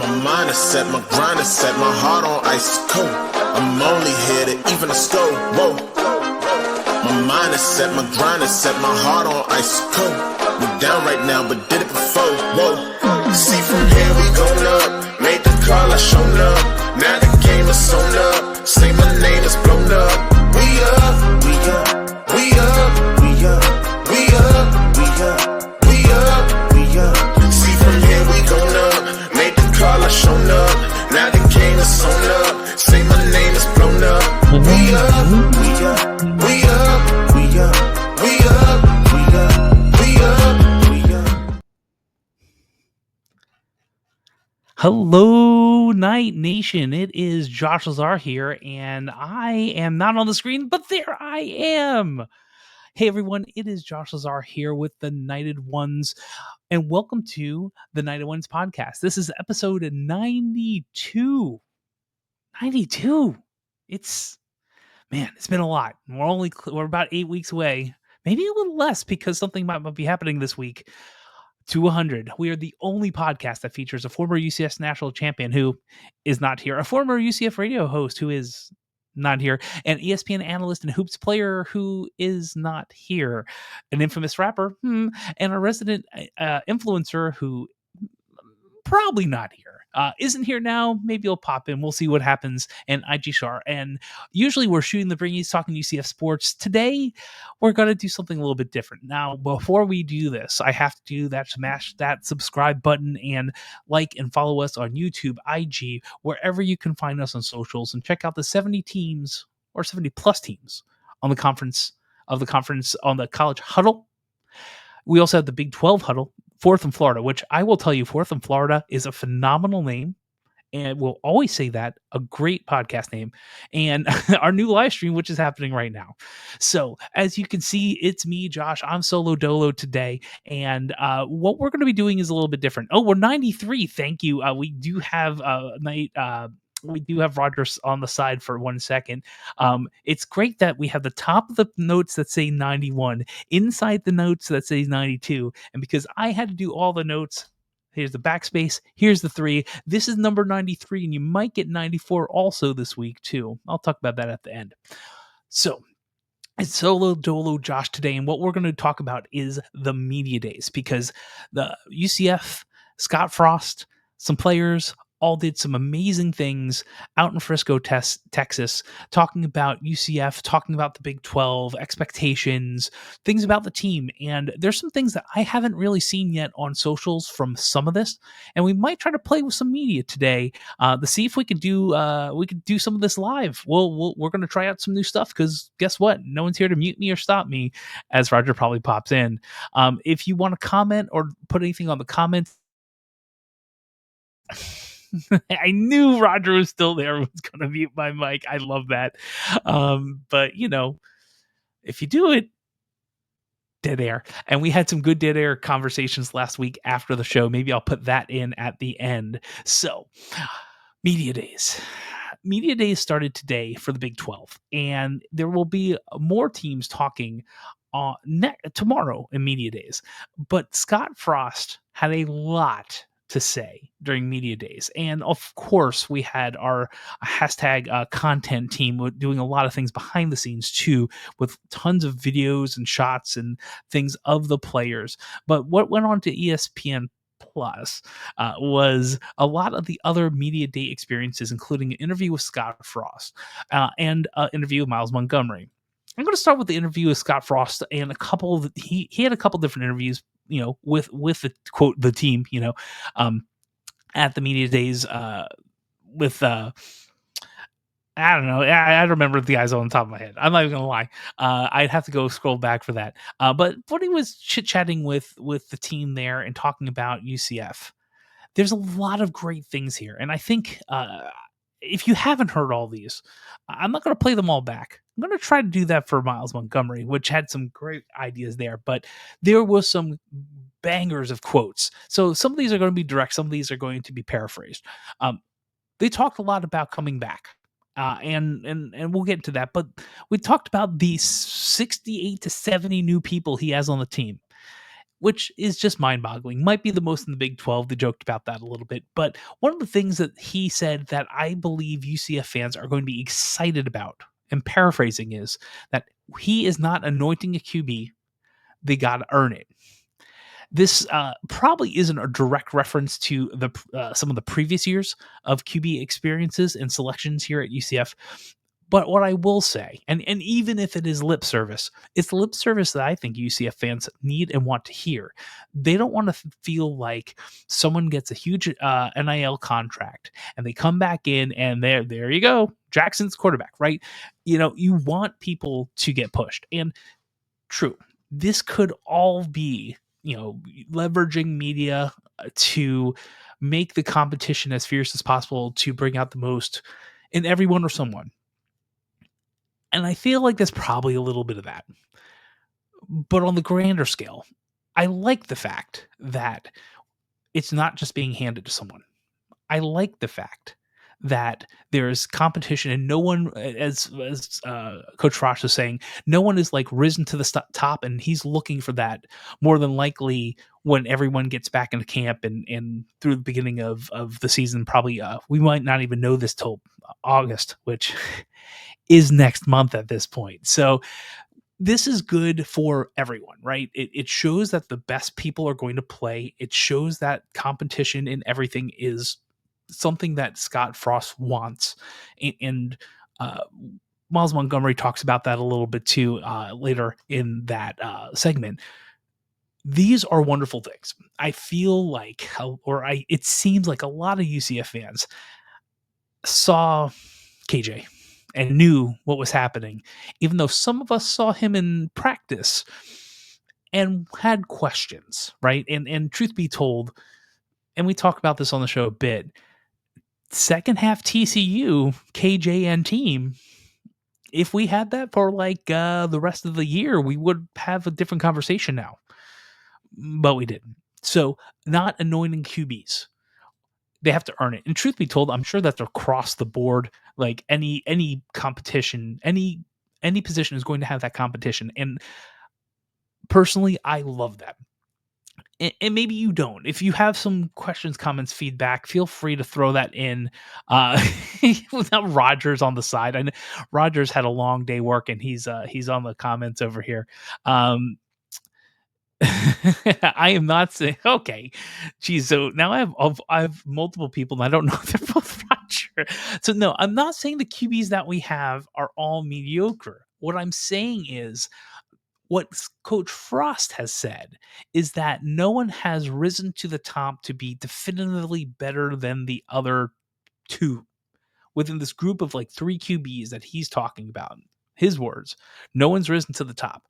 My mind is set, my grind is set, my heart on ice cold. I'm only here to even a score. Whoa. My mind is set, my grind is set, my heart on ice cold. We down right now, but did it before. Whoa. See from here we going up. Made the call, I shown up. Now the game is sewn up. Say my name is blown up. We up, we up, we up, we up, we up, we up, we up, we up. See from here we going up. Made the call, I shown up. Now the game is sewn up. Say my name is blown up. We up, we up, we up, we up, we up, we up, we up, we up. Hello, Night Nation. It is Josh Lazar here, and I am not on the screen, but there I am. Hey, everyone. It is Josh Lazar here with the Knighted Ones, and welcome to the Knighted Ones podcast. This is episode 92. 92. It's been a lot. We're about 8 weeks away, maybe a little less because something might be happening this week. To 100. We are the only podcast that features a former UCF national champion who is not here, a former UCF radio host who is not here, an ESPN analyst and hoops player who is not here, an infamous rapper, and a resident influencer who probably not here. Isn't here now. Maybe he'll pop in. We'll see what happens. And IG Shar. And usually we're shooting the breeze, talking UCF sports. Today, we're going to do something a little bit different. Now, before we do this, I have to do that, smash that subscribe button and like and follow us on YouTube, IG, wherever you can find us on socials, and check out the 70 teams or 70 plus teams on the conference on the college huddle. We also have the Big 12 huddle, Fourth in Florida, which I will tell you, Fourth in Florida is a phenomenal name. And we'll always say that, a great podcast name, and our new live stream, which is happening right now. So as you can see, it's me, Josh. I'm solo dolo today. And what we're going to be doing is a little bit different. Oh, we're 93. Thank you. We do have we do have Rogers on the side for 1 second. It's great that we have the top of the notes that say 91, inside the notes that say 92. And because I had to do all the notes, here's the backspace, here's the 3. This is number 93, and you might get 94 also this week too. I'll talk about that at the end. So it's solo dolo Josh today, and what we're going to talk about is the media days, because the UCF, Scottfrost, some players all did some amazing things out in Frisco, Texas, talking about UCF, talking about the Big 12, expectations, things about the team. And there's some things that I haven't really seen yet on socials from some of this, and we might try to play with some media today to see if we could do some of this live. We're going to try out some new stuff, because guess what? No one's here to mute me or stop me, as Roger probably pops in. If you want to comment or put anything on the comments, I knew Roger was still there, was going to mute my mic. I love that. But, if you do it, dead air. And we had some good dead air conversations last week after the show. Maybe I'll put that in at the end. So, media days. Media days started today for the Big 12. And there will be more teams talking tomorrow in media days. But Scottfrost had a lot to say during media days. And of course, we had our hashtag content team doing a lot of things behind the scenes too, with tons of videos and shots and things of the players. But what went on to ESPN Plus was a lot of the other media day experiences, including an interview with Scottfrost and an interview with Myles Montgomery. I'm going to start with the interview with Scottfrost, and he had a couple different interviews, with the quote, the team, at the media days, with, I don't know. I don't remember the guys on the top of my head. I'm not even going to lie. I'd have to go scroll back for that. But when he was chit-chatting with the team there and talking about UCF, there's a lot of great things here. And I think, if you haven't heard all these, I'm not going to play them all back. I'm going to try to do that for Myles Montgomery, which had some great ideas there, but there was some bangers of quotes. So some of these are going to be direct. Some of these are going to be paraphrased. They talked a lot about coming back. And we'll get into that, but we talked about the 68 to 70 new people he has on the team. which is just mind-boggling. Might be the most in the Big 12. They joked about that a little bit. But one of the things that he said that I believe UCF fans are going to be excited about, and paraphrasing, is that he is not anointing a QB. They got to earn it. This probably isn't a direct reference to the some of the previous years of QB experiences and selections here at UCF. But what I will say, and even if it is lip service, it's lip service that I think UCF fans need and want to hear. They don't want to feel like someone gets a huge NIL contract and they come back in and there you go, Jackson's quarterback, right? You want people to get pushed. And true, this could all be, leveraging media to make the competition as fierce as possible to bring out the most in everyone or someone. And I feel like there's probably a little bit of that. But on the grander scale, I like the fact that it's not just being handed to someone. I like the fact that there's competition and no one, as Coach Frost is saying, no one is like risen to the top, and he's looking for that more than likely when everyone gets back into camp and through the beginning of the season. Probably we might not even know this till August, which is next month at this point. So this is good for everyone, right? It shows that the best people are going to play. It shows that competition in everything is something that Scottfrost wants. And Myles Montgomery talks about that a little bit too later in that segment. These are wonderful things. I feel like, it seems like a lot of UCF fans saw KJ and knew what was happening, even though some of us saw him in practice and had questions, right? And truth be told, and we talk about this on the show a bit, second half TCU, KJ and team, if we had that for like the rest of the year, we would have a different conversation now. But we didn't. So not anointing QBs. They have to earn it. And truth be told, I'm sure that's across the board. Like any competition, any position is going to have that competition. And personally, I love that. And maybe you don't. If you have some questions, comments, feedback, feel free to throw that in. Without Rogers on the side, and Rogers had a long day work, and he's on the comments over here. I am not saying okay. Geez, so now I have multiple people, and I don't know if they're both Roger. So no, I'm not saying the QBs that we have are all mediocre. What I'm saying is what Coach Frost has said is that no one has risen to the top to be definitively better than the other two within this group of like three QBs that he's talking about. His words, no one's risen to the top.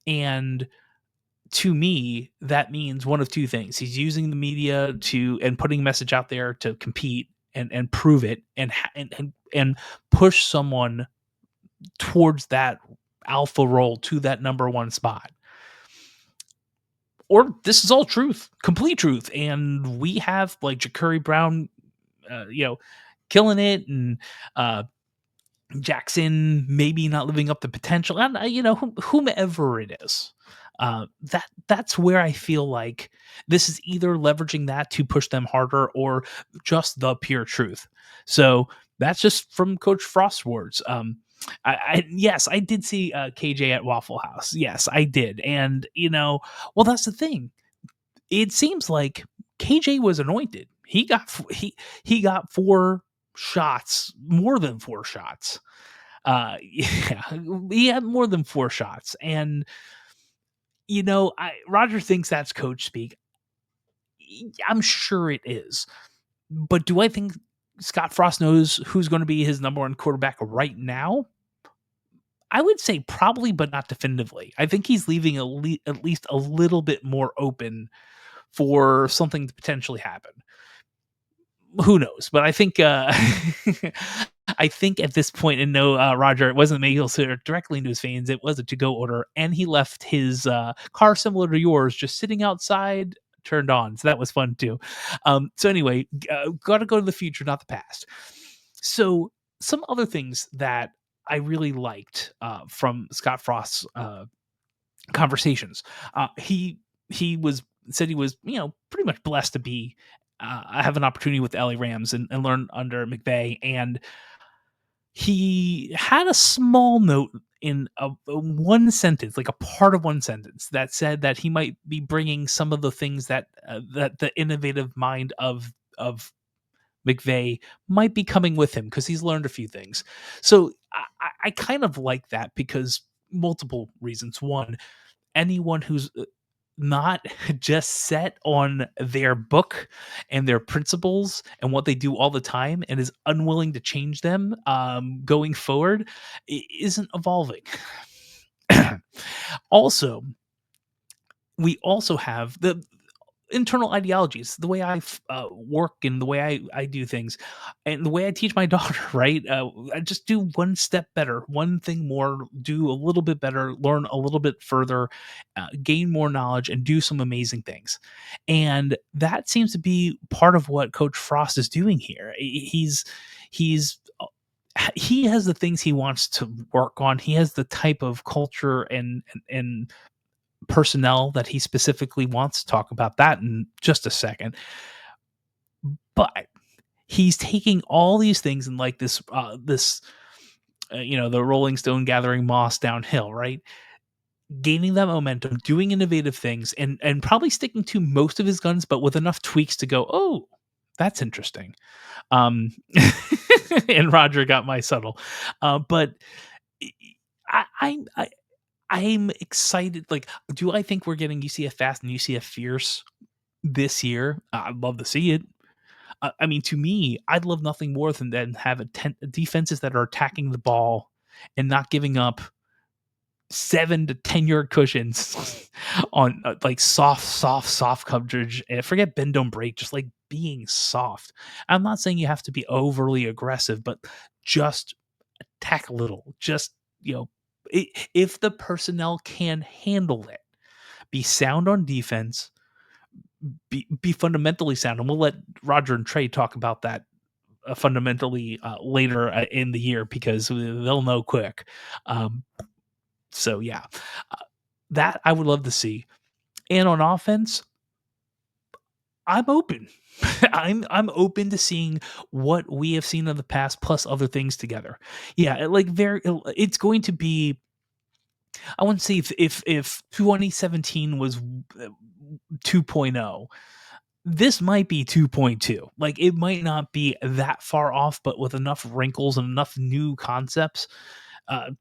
And to me, that means one of two things. He's using the media and putting a message out there to compete and prove it and push someone towards that alpha role to that number one spot. Or this is all truth, complete truth, and we have like Ja'Cory Brown, killing it, and Jackson maybe not living up to potential, and whomever it is. That's where I feel like this is either leveraging that to push them harder or just the pure truth. So that's just from Coach Frost's words. Yes, I did see KJ at Waffle House. Yes, I did. And, well, that's the thing. It seems like KJ was anointed. He got 4 shots, more than 4 shots. Yeah, he had more than 4 shots. And, Roger thinks that's coach speak. I'm sure it is. But do I think Scott Frost knows who's going to be his number one quarterback right now? I would say probably, but not definitively. I think he's leaving at least a little bit more open for something to potentially happen. Who knows? But I think I think at this point, and no, Roger, it wasn't mail directly into his veins. It was a to-go order, and he left his car similar to yours just sitting outside, turned on. So that was fun too. So anyway, got to go to the future, not the past. So some other things that I really liked from Scott Frost's conversations. He he said he was, pretty much blessed to be have an opportunity with the LA Rams and learn under McVay. And he had a small note in a one sentence, like a part of one sentence, that said that he might be bringing some of the things that that the innovative mind of McVay might be coming with him because he's learned a few things. So I kind of like that because multiple reasons. One, anyone who's not just set on their book and their principles and what they do all the time and is unwilling to change them going forward isn't evolving. Also, we also have the internal ideologies, the way I work and the way I do things and the way I teach my daughter, right? I just do one step better, one thing more, do a little bit better, learn a little bit further, gain more knowledge, and do some amazing things. And that seems to be part of what Coach Frost is doing here. He's he has the things he wants to work on. He has the type of culture and personnel that he specifically wants to talk about that in just a second. But he's taking all these things and like the Rolling Stone gathering moss downhill, right? Gaining that momentum, doing innovative things, and probably sticking to most of his guns, but with enough tweaks to go, oh, that's interesting. Um, and Roger got my subtle, but I I'm excited. Like, do I think we're getting UCF fast and UCF fierce this year? I'd love to see it. I mean, to me, I'd love nothing more than have defenses that are attacking the ball and not giving up 7 to 10 yard cushions on like soft coverage. And forget bend don't break, just like being soft. I'm not saying you have to be overly aggressive, but just attack a little. Just if the personnel can handle it, be sound on defense, be fundamentally sound, and we'll let Roger and Trey talk about that fundamentally later in the year because they'll know quick. So yeah, that I would love to see. And on offense, I'm open. I'm open to seeing what we have seen in the past plus other things together. Yeah, it's going to be. I wouldn't say if 2017 was 2.0, this might be 2.2. Like, it might not be that far off, but with enough wrinkles and enough new concepts, uh,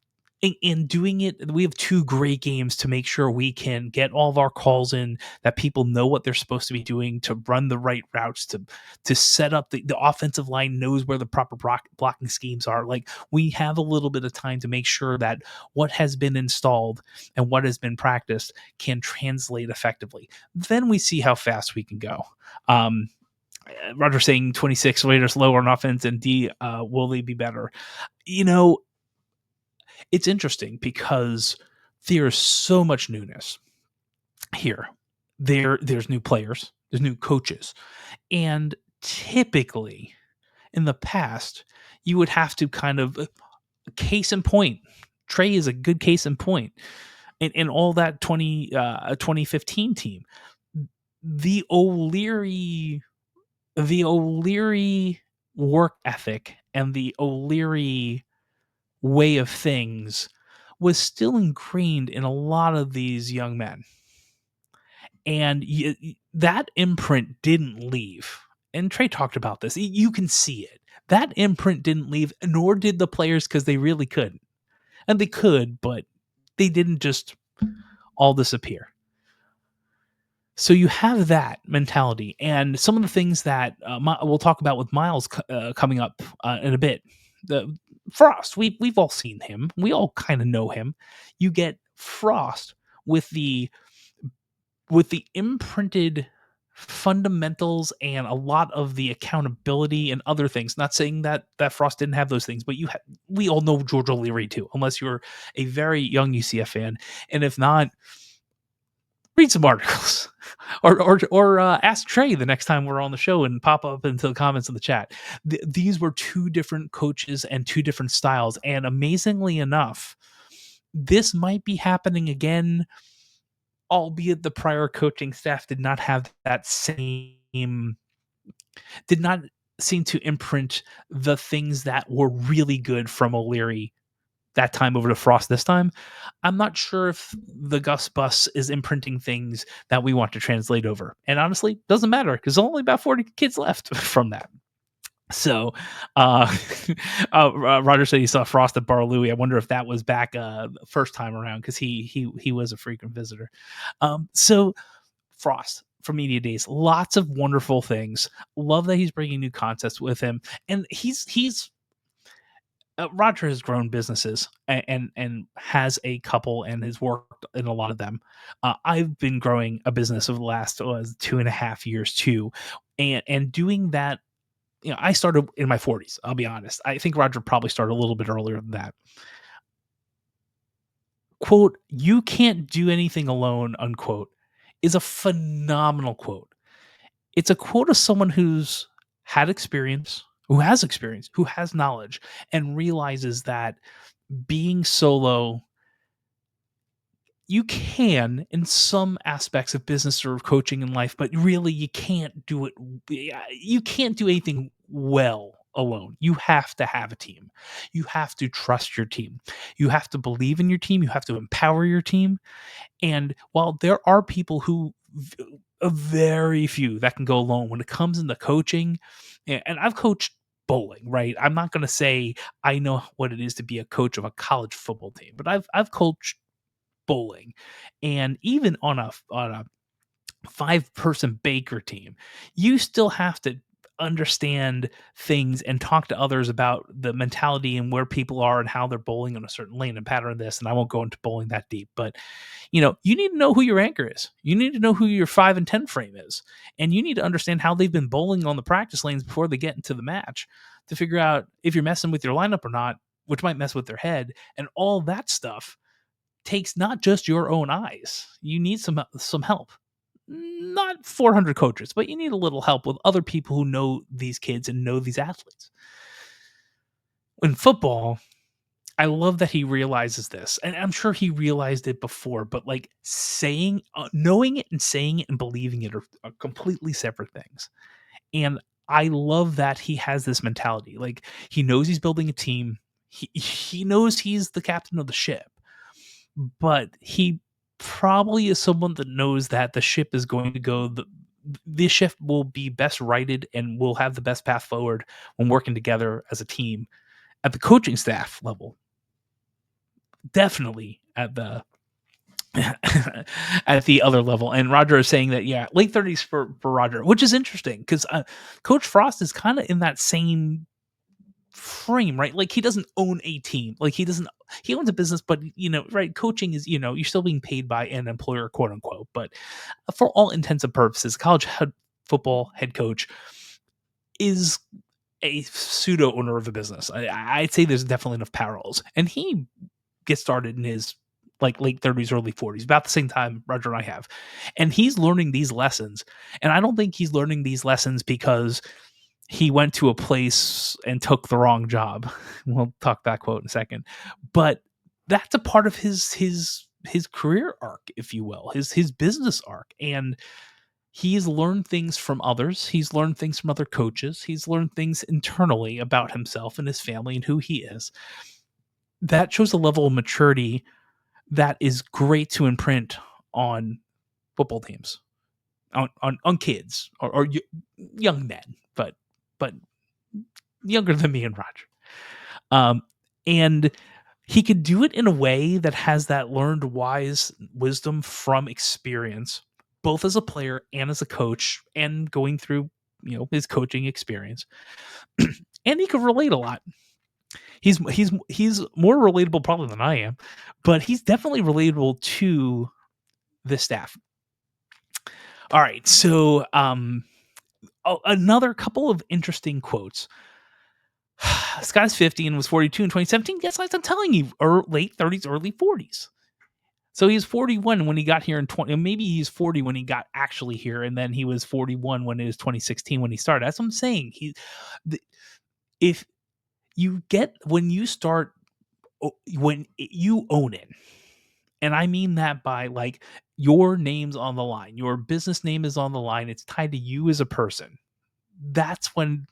in doing it, we have 2 great games to make sure we can get all of our calls in, that people know what they're supposed to be doing, to run the right routes, to set up the offensive line knows where the proper blocking schemes are. Like, we have a little bit of time to make sure that what has been installed and what has been practiced can translate effectively. Then we see how fast we can go. Roger saying 26 Raiders lower on offense, and D, will they be better? It's interesting because there's so much newness here. There's new players, there's new coaches, and typically in the past, you would have to kind of case in point. Trey is a good case in point. In all that 2015 team, the O'Leary work ethic and the O'Leary way of things was still ingrained in a lot of these young men. And that imprint didn't leave. And Trey talked about this. You can see it. That imprint didn't leave, nor did the players, because they really couldn't. And they could, but they didn't just all disappear. So you have that mentality, and some of the things that we'll talk about with Myles coming up in a bit. The Frost, we've all seen him. We all kind of know him. You get Frost with the imprinted fundamentals and a lot of the accountability and other things. Not saying that Frost didn't have those things, but we all know George O'Leary too, unless you're a very young UCF fan, and if not, read some articles or ask Trey the next time we're on the show and pop up into the comments of the chat. These were 2 different coaches and 2 different styles. And amazingly enough, this might be happening again albeit the prior coaching staff did not seem to imprint the things that were really good from O'Leary that time over to Frost this time. I'm not sure if the Gus Bus is imprinting things that we want to translate over. And honestly, doesn't matter because only about 40 kids left from that. So, Roger said he saw Frost at Bar Louie. I wonder if that was back first time around because he was a frequent visitor. So Frost from Media Days, lots of wonderful things. Love that he's bringing new concepts with him, and he's Roger has grown businesses and has a couple and has worked in a lot of them. I've been growing a business over the last 2.5 years too, and doing that. I started in my 40s. I'll be honest. I think Roger probably started a little bit earlier than that. Quote, "You can't do anything alone," unquote, is a phenomenal quote. It's a quote of someone who's had experience, who has knowledge, and realizes that being solo, you can in some aspects of business or coaching in life, but really you can't do it. You can't do anything well alone. You have to have a team. You have to trust your team. You have to believe in your team. You have to empower your team. And while there are people who, a very few that can go alone when it comes into coaching, and I've coached bowling, right? I'm not going to say I know what it is to be a coach of a college football team, but I've coached bowling, and even on a 5-person Baker team, you still have to understand things and talk to others about the mentality and where people are and how they're bowling on a certain lane and pattern this. And I won't go into bowling that deep, but you need to know who your anchor is. You need to know who your 5 and 10 frame is. And you need to understand how they've been bowling on the practice lanes before they get into the match to figure out if you're messing with your lineup or not, which might mess with their head. And all that stuff takes not just your own eyes. You need some help. Not 400 coaches, but you need a little help with other people who know these kids and know these athletes. In football, I love that he realizes this, and I'm sure he realized it before, but like knowing it and saying it and believing it are completely separate things. And I love that he has this mentality. Like he knows he's building a team. He knows he's the captain of the ship, but he probably is someone that knows that the ship is going to go. The ship will be best righted and will have the best path forward when working together as a team at the coaching staff level. Definitely at the at the other level. And Roger is saying that, yeah, late 30s for Roger, which is interesting because Coach Frost is kind of in that same frame, right? Like he doesn't own a team. Like he owns a business, but right, coaching is, you're still being paid by an employer, quote unquote. But for all intents and purposes, college football head coach is a pseudo owner of a business. I'd say there's definitely enough parallels. And he gets started in his like late 30s, early 40s, about the same time Roger and I have. And he's learning these lessons. And I don't think he's learning these lessons because he went to a place and took the wrong job. We'll talk that quote in a second. But that's a part of his career arc, if you will, his business arc. And he's learned things from others. He's learned things from other coaches. He's learned things internally about himself and his family and who he is. That shows a level of maturity that is great to imprint on football teams, on kids or young men, but younger than me and Roger. And he could do it in a way that has that learned wisdom from experience, both as a player and as a coach, and going through his coaching experience. And he could relate a lot. He's more relatable probably than I am, but he's definitely relatable to the staff. All right, so another couple of interesting quotes. Scott is 50 and was 42 in 2017. Yes, I'm telling you, late 30s, early 40s. So he was 41 when he got here in 20. Maybe he's 40 when he got actually here, and then he was 41 when it was 2016 when he started. That's what I'm saying. If you get when you start, when you own it, And I mean that by like your name's on the line, your business name is on the line, it's tied to you as a person. That's when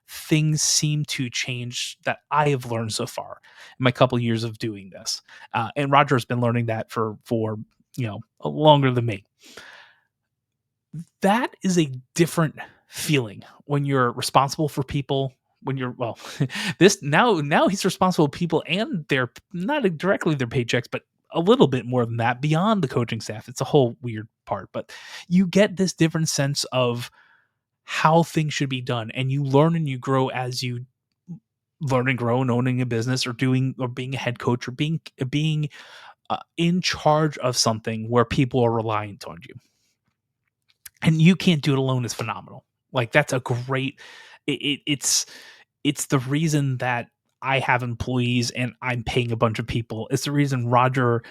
things seem to change that I have learned so far in my couple years of doing this. And Roger has been learning that for longer than me. That is a different feeling when you're responsible for people. When you're this now he's responsible for people and their not directly their paychecks, but a little bit more than that beyond the coaching staff. It's a whole weird part, but you get this different sense of how things should be done, and you learn and you grow as you learn and grow and owning a business or being a head coach or being in charge of something where people are reliant on you, and you can't do it alone is phenomenal. Like that's a great. It's the reason that I have employees and I'm paying a bunch of people. It's the reason Roger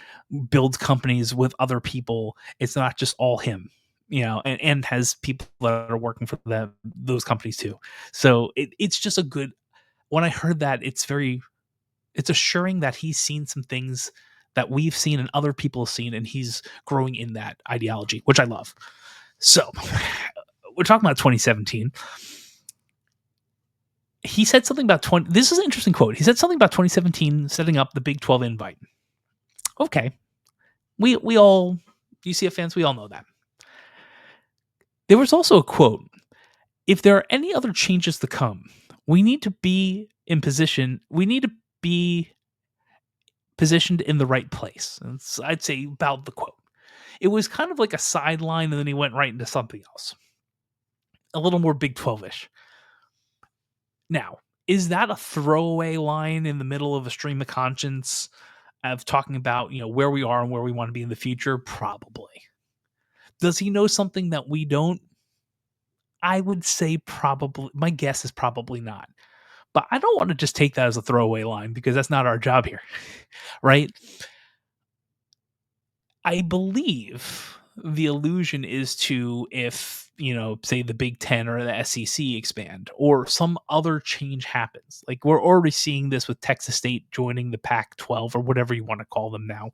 builds companies with other people. It's not just all him, and has people that are working for those companies too. So it's just a good. When I heard that, it's assuring that he's seen some things that we've seen and other people have seen, and he's growing in that ideology, which I love. So we're talking about 2017. He said something about this is an interesting quote. He said something about 2017 setting up the Big 12 invite. Okay. We all, UCF fans, we all know that. There was also a quote. If there are any other changes to come, we need to be in position. We need to be positioned in the right place. And I'd say about the quote. It was kind of like a sideline, and then he went right into something else. A little more Big 12-ish. Now, is that a throwaway line in the middle of a stream of conscience of talking about, where we are and where we want to be in the future? Probably. Does he know something that we don't? I would say probably. My guess is probably not. But I don't want to just take that as a throwaway line because that's not our job here, right? I believe the illusion is to if, say the Big Ten or the SEC expand or some other change happens. Like we're already seeing this with Texas State joining the Pac-12 or whatever you want to call them now.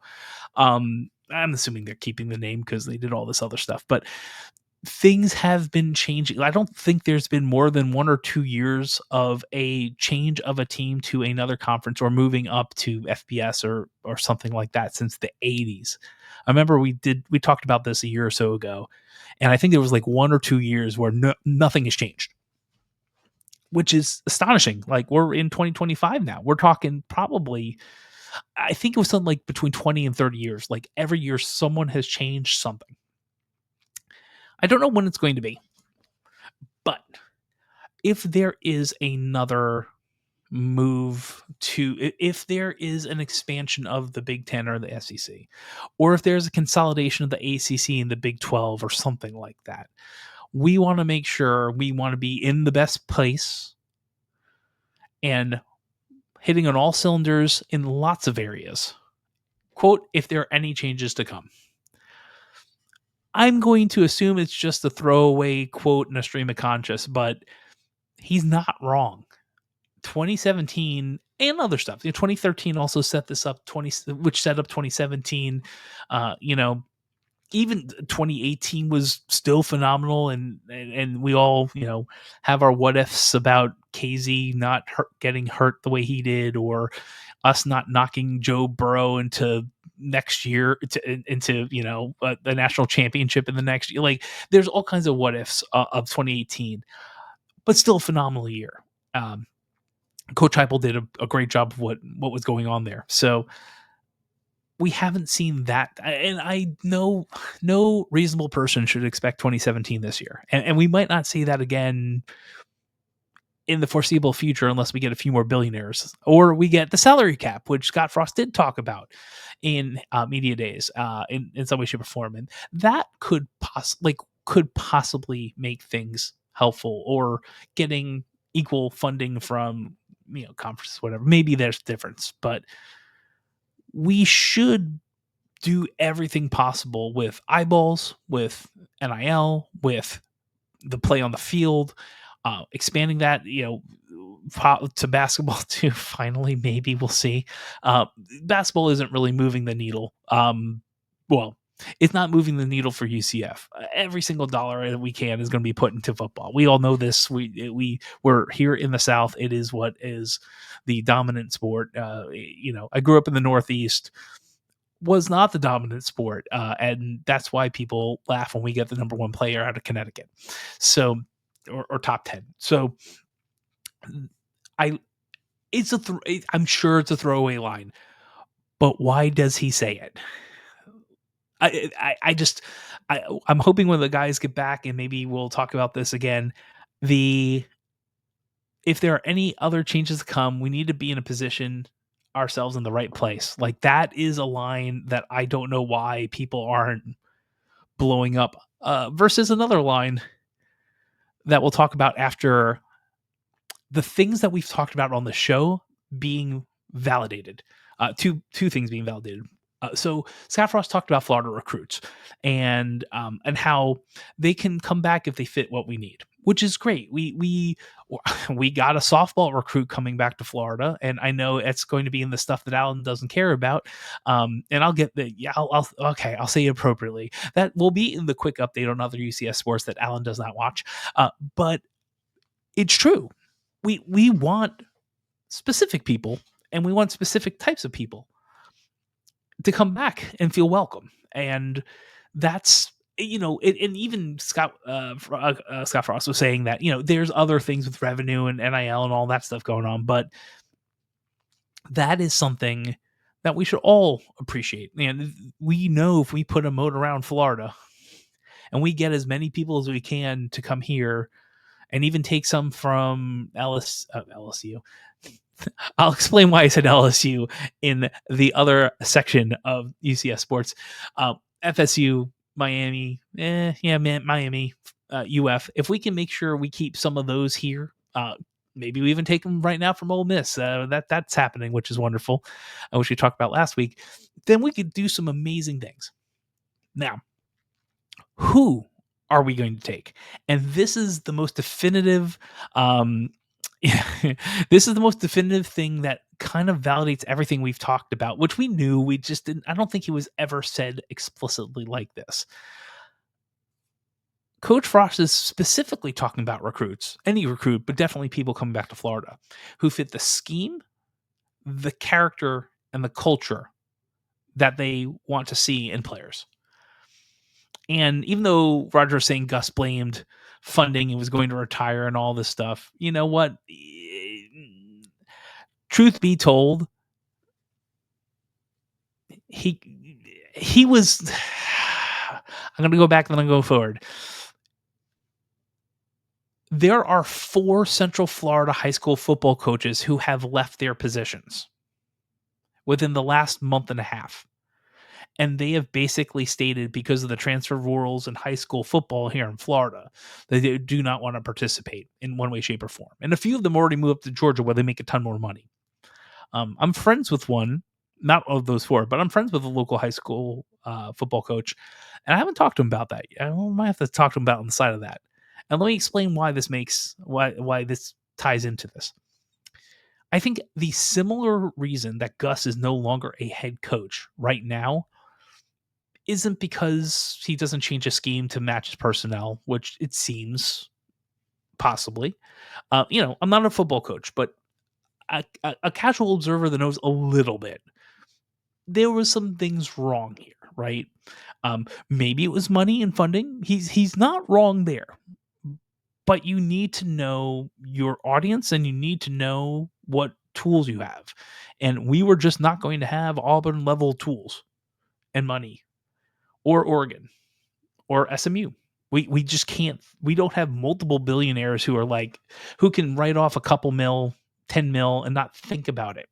I'm assuming they're keeping the name because they did all this other stuff, but things have been changing. I don't think there's been more than 1 or 2 years of a change of a team to another conference or moving up to FBS or something like that since the 80s. I remember we talked about this a year or so ago, and I think there was like 1 or 2 years where nothing has changed, which is astonishing. Like we're in 2025 now. We're talking probably, I think it was something like between 20 and 30 years. Like every year someone has changed something. I don't know when it's going to be, but if there is another move if there is an expansion of the Big Ten or the SEC, or if there's a consolidation of the ACC and the Big 12 or something like that, we want to make sure we want to be in the best place and hitting on all cylinders in lots of areas. Quote, if there are any changes to come. I'm going to assume it's just a throwaway quote in a stream of conscious, but he's not wrong. 2017 and other stuff. 2013 also set this up. Which set up 2017. Even 2018 was still phenomenal, and we all have our what ifs about KZ not getting hurt the way he did, or us not knocking Joe Burrow into next year into the national championship in the next year. Like there's all kinds of what ifs of 2018, but still a phenomenal year. Coach Heupel did a great job of what was going on there. So we haven't seen that. And I know no reasonable person should expect 2017 this year. And we might not see that again in the foreseeable future unless we get a few more billionaires or we get the salary cap, which Scottfrost did talk about in media days in some way, shape, or form. And that could possibly make things helpful, or getting equal funding from conferences, whatever. Maybe there's a difference, but we should do everything possible with eyeballs, with NIL, with the play on the field, expanding that, to basketball too. Finally, maybe we'll see. Basketball isn't really moving the needle. Well, it's not moving the needle for UCF. Every single dollar that we can is going to be put into football. We all know this. We're here in the South. It is what is the dominant sport. I grew up in the Northeast. Was not the dominant sport, and that's why people laugh when we get the number one player out of Connecticut. So, or top 10. So, I'm sure it's a throwaway line, but why does he say it? I'm hoping when the guys get back and maybe we'll talk about this again. If there are any other changes to come, we need to be in a position ourselves in the right place. Like, that is a line that I don't know why people aren't blowing up, versus another line that we'll talk about after the things that we've talked about on the show being validated. Two things being validated. So Scottfrost talked about Florida recruits and how they can come back if they fit what we need, which is great. We got a softball recruit coming back to Florida, and I know it's going to be in the stuff that Alan doesn't care about. And I'll get the I'll say it appropriately. That will be in the quick update on other UCS sports that Alan does not watch. But it's true. We want specific people, and we want specific types of people to come back and feel welcome. And that's, and even Scott Frost was saying that, there's other things with revenue and NIL and all that stuff going on, but that is something that we should all appreciate. And we know if we put a moat around Florida and we get as many people as we can to come here, and even take some from LSU. I'll explain why I said LSU in the other section of UCS sports. FSU, Miami, Miami, UF. If we can make sure we keep some of those here, maybe we even take them right now from Ole Miss. That's happening, which is wonderful, which we talked about last week. Then we could do some amazing things. Now, who are we going to take? And this is the most definitive this is the most definitive thing that kind of validates everything we've talked about, which we knew. We just didn't. I don't think he was ever said explicitly like this. Coach Frost is specifically talking about recruits, any recruit, but definitely people coming back to Florida who fit the scheme, the character, and the culture that they want to see in players. And even though Roger was saying Gus blamed funding and was going to retire and all this stuff, you know what? Truth be told, he was. I'm going to go back and then I'll go forward. There are 4 Central Florida high school football coaches who have left their positions within the last month and a half. And they have basically stated, because of the transfer rules in high school football here in Florida, that they do not want to participate in one way, shape, or form. And a few of them already moved up to Georgia where they make a ton more money. I'm friends with one, not of those 4, but I'm friends with a local high school football coach. And I haven't talked to him about that. I might have to talk to him about on the side of that. And let me explain why this ties into this. I think the similar reason that Gus is no longer a head coach right now isn't because he doesn't change his scheme to match his personnel, which it seems possibly. I'm not a football coach, but a casual observer that knows a little bit, there was some things wrong here, right? Maybe it was money and funding. He's not wrong there, but you need to know your audience and you need to know what tools you have. And we were just not going to have Auburn level tools and money, or Oregon, or SMU. We just can't. We don't have multiple billionaires who can write off a couple mil, 10 mil, and not think about it.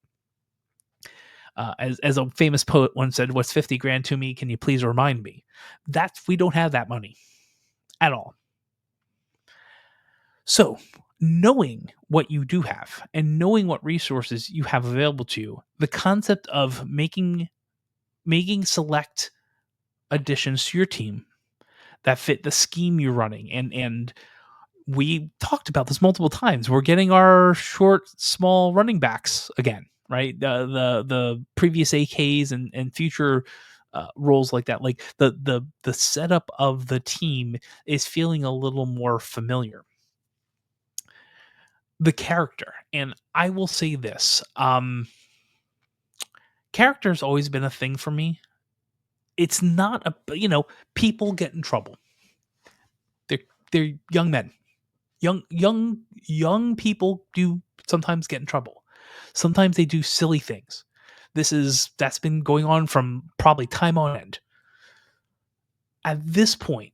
As a famous poet once said, "What's 50 grand to me? Can you please remind me?" We don't have that money at all. So knowing what you do have and knowing what resources you have available to you, the concept of making select additions to your team that fit the scheme you're running and we talked about this multiple times. We're getting our short, small running backs again, right? The previous AKs and future roles like that. Like the setup of the team is feeling a little more familiar. The character, and I will say this: character's always been a thing for me. It's not people get in trouble. They're they're young men. Young people do sometimes get in trouble. Sometimes they do silly things. That's been going on from probably time on end. At this point,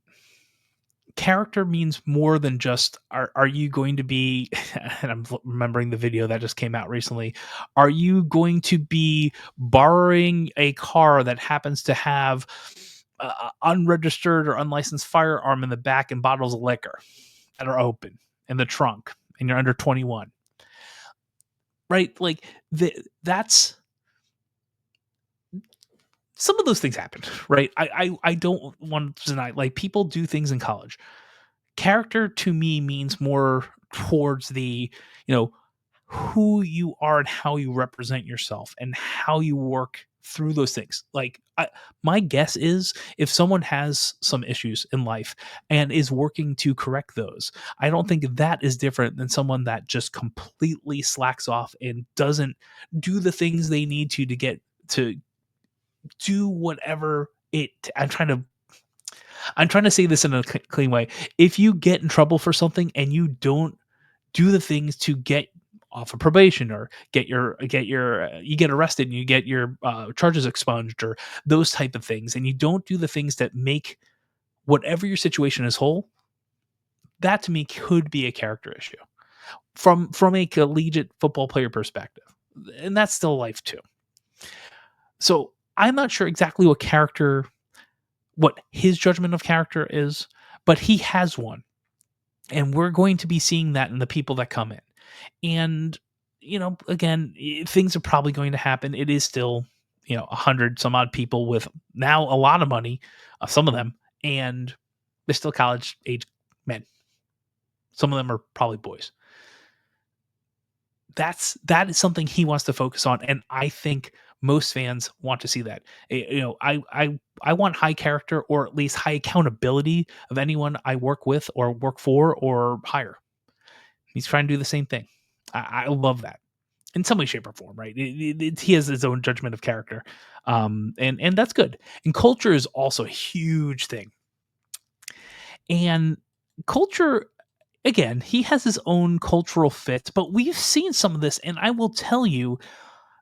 character means more than just are you going to be and I'm remembering the video that just came out recently. Are you going to be borrowing a car that happens to have unregistered or unlicensed firearm in the back and bottles of liquor that are open in the trunk and you're under 21, right? Like that's some of those things happen, right? I don't want to deny, like, people do things in college. Character to me means more towards the, who you are and how you represent yourself and how you work through those things. Like, my guess is if someone has some issues in life and is working to correct those, I don't think that is different than someone that just completely slacks off and doesn't do the things they need to get to do whatever it. I'm trying to say this in a clean way. If you get in trouble for something and you don't do the things to get off of probation or you get arrested and you get your charges expunged or those type of things, and you don't do the things that make whatever your situation is whole, that to me could be a character issue from a collegiate football player perspective, and that's still life too. So I'm not sure exactly what his judgment of character is, but he has one. And we're going to be seeing that in the people that come in. And, again, things are probably going to happen. It is still, 100 some odd people with now a lot of money, some of them, and they're still college age men. Some of them are probably boys. That is something he wants to focus on, and I think most fans want to see that. I want high character, or at least high accountability of anyone I work with or work for or hire. He's trying to do the same thing. I love that in some way, shape, or form. Right? He has his own judgment of character, and that's good. And culture is also a huge thing. And culture, again, he has his own cultural fit, but we've seen some of this, and I will tell you,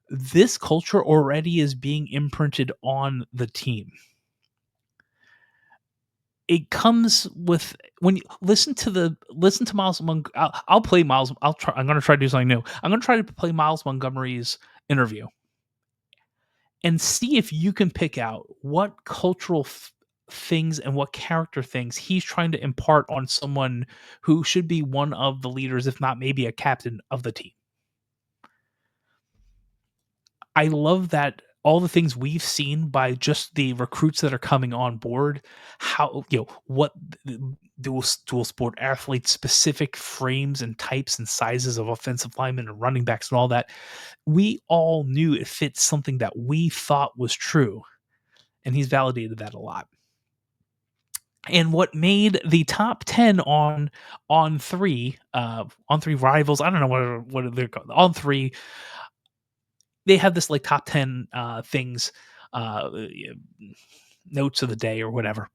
this culture already is being imprinted on the team. It comes with when you listen to Myles Montgomery. I'll play Myles. I'm going to try to do something new. I'm going to try to play Myles Montgomery's interview and see if you can pick out what cultural things and what character things he's trying to impart on someone who should be one of the leaders, if not maybe a captain of the team. I love that all the things we've seen by just the recruits that are coming on board, how, what dual sport athletes, specific frames and types and sizes of offensive linemen and running backs and all that. We all knew it fits something that we thought was true. And he's validated that a lot. And what made the top 10 on three rivals, I don't know what they're called, on three, they have this like top 10 things, notes of the day or whatever.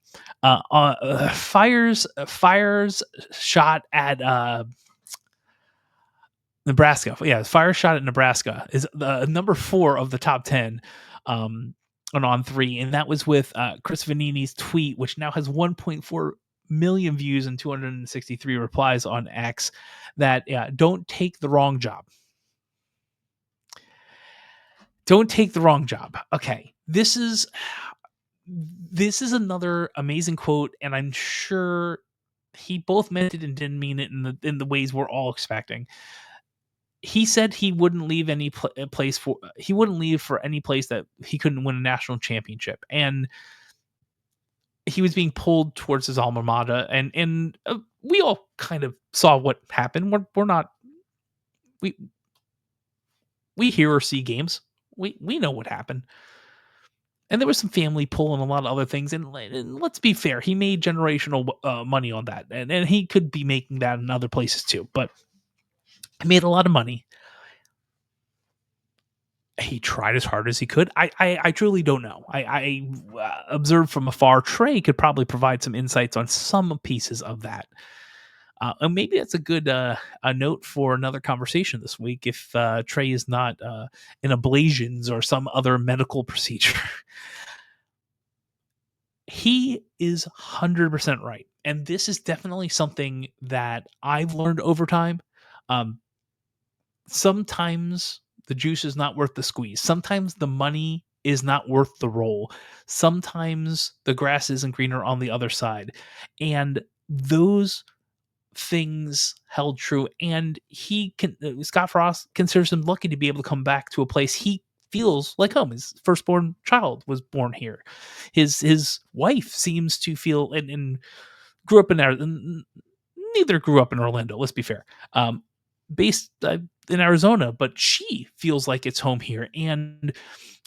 Fires shot at Nebraska. Yeah, fire shot at Nebraska is the number 4 of the top 10 on three, and that was with Chris Vanini's tweet, which now has 1.4 million views and 263 replies on X. That don't take the wrong job. Don't take the wrong job. Okay, this is another amazing quote, and I'm sure he both meant it and didn't mean it in the ways we're all expecting. He said he wouldn't leave any place for any place that he couldn't win a national championship. And he was being pulled towards his alma mater, and we all kind of saw what happened. We're not we we hear or see games. We know what happened. And there was some family pull and a lot of other things. And let's be fair, he made generational money on that, and he could be making that in other places too. But he made a lot of money. He tried as hard as he could. I truly don't know. I observed from afar. Trey could probably provide some insights on some pieces of that. And maybe that's a good a note for another conversation this week. If Trey is not in ablations or some other medical procedure, he is 100% right. And this is definitely something that I've learned over time. Um, Sometimes the juice is not worth the squeeze. Sometimes the money is not worth the roll. Sometimes the grass isn't greener on the other side. And those things held true. And Scottfrost considers him lucky to be able to come back to a place he feels like home. His firstborn child was born here. His wife seems to feel and grew up in there. Neither grew up in Orlando. Let's be fair. Based in Arizona, but she feels like it's home here. And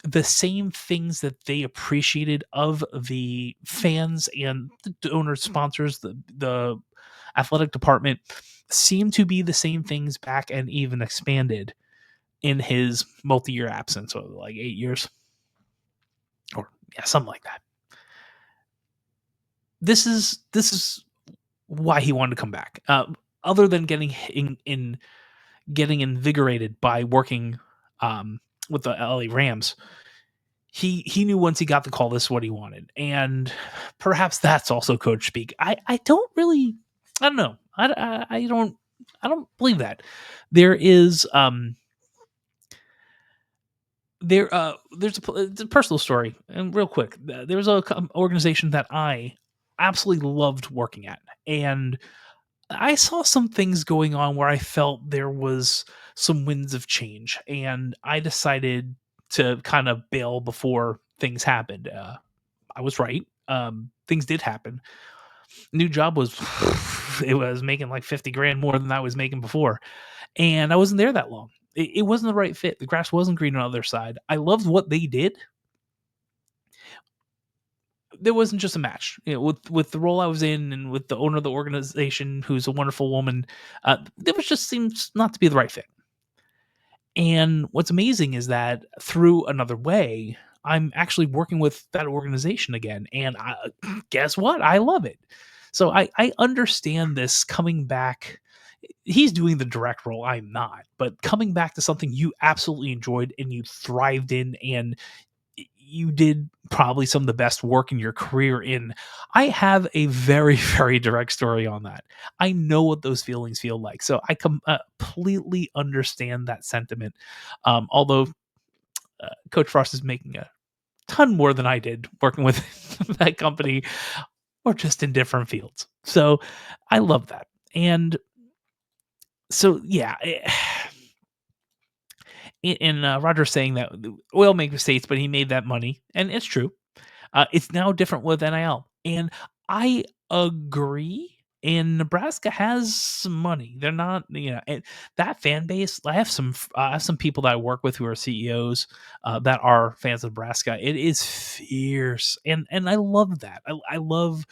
the same things that they appreciated of the fans and the donor sponsors, the athletic department, seem to be the same things back and even expanded in his multi-year absence, so like 8 years, or yeah, something like that. This is why he wanted to come back. Other than getting invigorated by working with the LA Rams, he knew once he got the call, this is what he wanted, and perhaps that's also coach speak. I don't know. I don't believe that. There is it's a personal story, and real quick, there was a organization that I absolutely loved working at, and I saw some things going on where I felt there was some winds of change, and I decided to kind of bail before things happened. I was right. Things did happen. New job was it was making like 50 grand more than I was making before, and I wasn't there that long. It wasn't the right fit. The grass wasn't green on the other side. I loved what they did. There wasn't just a match, with the role I was in and with the owner of the organization, who's a wonderful woman. There was just seems not to be the right fit. And what's amazing is that through another way, I'm actually working with that organization again. And guess what? I love it. So I understand this coming back. He's doing the direct role. I'm not. But coming back to something you absolutely enjoyed and you thrived in, and you did probably some of the best work in your career in. I have a very, very direct story on that. I know what those feelings feel like. So I completely understand that sentiment. Although Coach Frost is making a ton more than I did working with that company, or just in different fields. So I love that. And so, yeah. And Roger's saying that the oil makes mistakes, but he made that money. And it's true. It's now different with NIL, and I agree. And Nebraska has some money. They're not, and that fan base. I have some people that I work with who are CEOs that are fans of Nebraska. It is fierce, and I love that. I love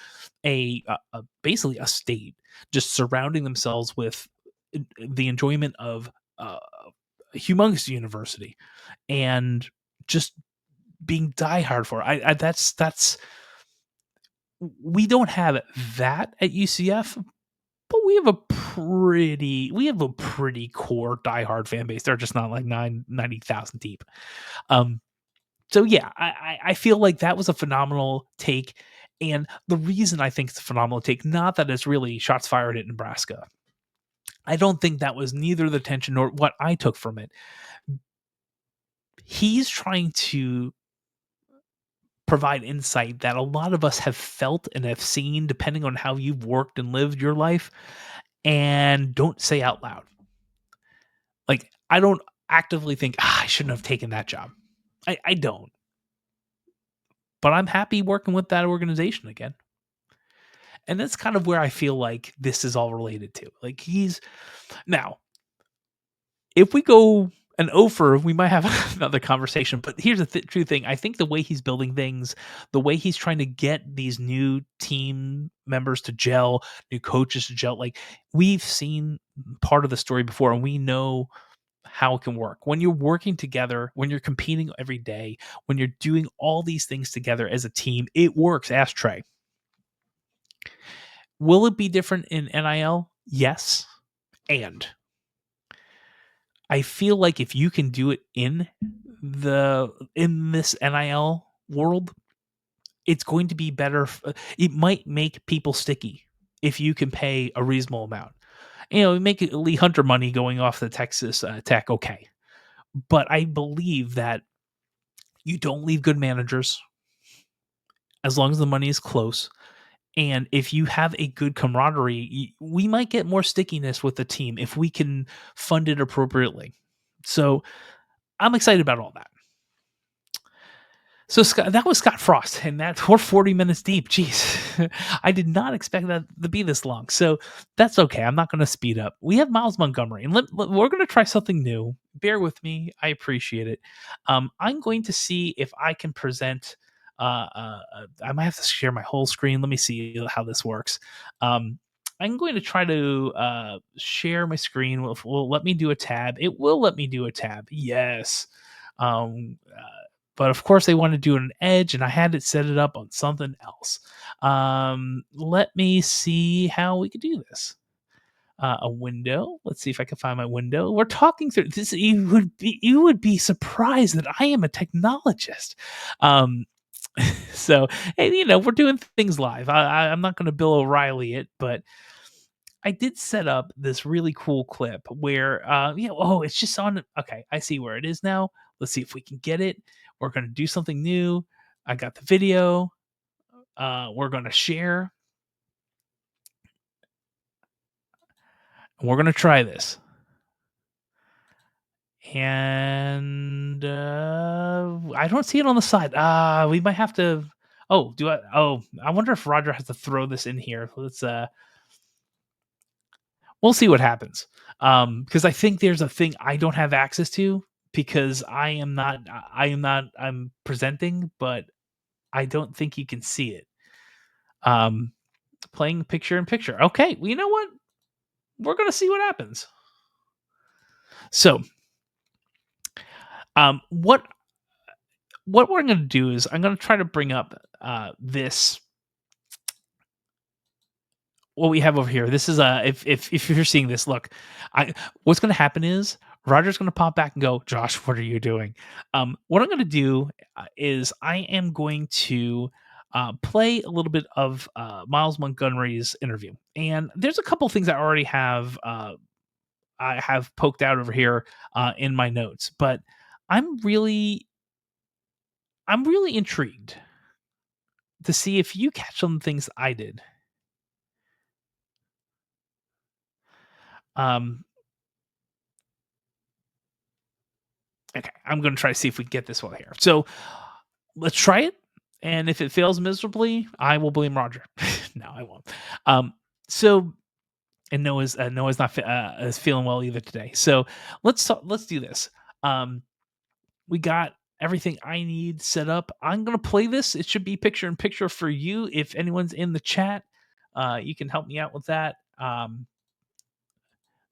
basically a state just surrounding themselves with the enjoyment of a humongous university, and just being diehard for it. That's we don't have that at UCF, but we have a pretty core diehard fan base. They're just not like 90,000 deep. Um, so yeah, I feel like that was a phenomenal take. And the reason I think it's a phenomenal take, not that it's really shots fired at Nebraska. I don't think that was neither the tension nor what I took from it. He's trying to provide insight that a lot of us have felt and have seen, depending on how you've worked and lived your life, and don't say out loud. Like, I don't actively think, I shouldn't have taken that job. I don't. but I'm happy working with that organization again. And that's kind of where I feel like this is all related to. Like he's now, if we go an over, we might have another conversation. But here's the true thing: I think the way he's building things, the way he's trying to get these new team members to gel, new coaches to gel, like we've seen part of the story before, and we know how it can work when you're working together, when you're competing every day, when you're doing all these things together as a team. It works. Ask Trey. Will it be different in NIL? Yes. And I feel like if you can do it in this NIL world, it's going to be better. It might make people sticky if you can pay a reasonable amount. Make Lee Hunter money going off the Texas Tech, okay. But I believe that you don't leave good managers as long as the money is close. And if you have a good camaraderie, we might get more stickiness with the team if we can fund it appropriately. So I'm excited about all that. So Scott, that was Scottfrost, and we're 40 minutes deep. Jeez, I did not expect that to be this long. So that's okay. I'm not going to speed up. We have Myles Montgomery, and we're going to try something new. Bear with me. I appreciate it. I'm going to see if I can present. I might have to share my whole screen. Let me see how this works. I'm going to try to share my screen. Will let me do a tab. It will let me do a tab. Yes. But of course, they want to do an edge, and I had to set it up on something else. Let me see how we could do this. A window. Let's see if I can find my window. We're talking through this. You would be surprised that I am a technologist. So, and we're doing things live. I'm not going to Bill O'Reilly it, but I did set up this really cool clip where, it's just on. Okay, I see where it is now. Let's see if we can get it. We're going to do something new. I got the video. We're going to share. We're going to try this. And I don't see it on the side. We might have to. Oh, do I? Oh, I wonder if Roger has to throw this in here. Let's. We'll see what happens. Because I think there's a thing I don't have access to because I'm presenting, but I don't think you can see it. Playing picture in picture. Okay, well, you know what? We're gonna see what happens. So, what we're gonna do is I'm gonna try to bring up this. What we have over here. This is if you're seeing this, look, what's going to happen is Roger's going to pop back and go, Josh, what are you doing? What I'm going to do is I am going to play a little bit of Myles Montgomery's interview, and there's a couple things I already have. I have poked out over here in my notes, but I'm really intrigued to see if you catch some things I did. Okay, I'm going to try to see if we can get this one here. So let's try it. And if it fails miserably, I will blame Roger. No, I won't. So, and Noah's not is feeling well either today. So let's do this. We got everything I need set up. I'm going to play this. It should be picture in picture for you. If anyone's in the chat, you can help me out with that.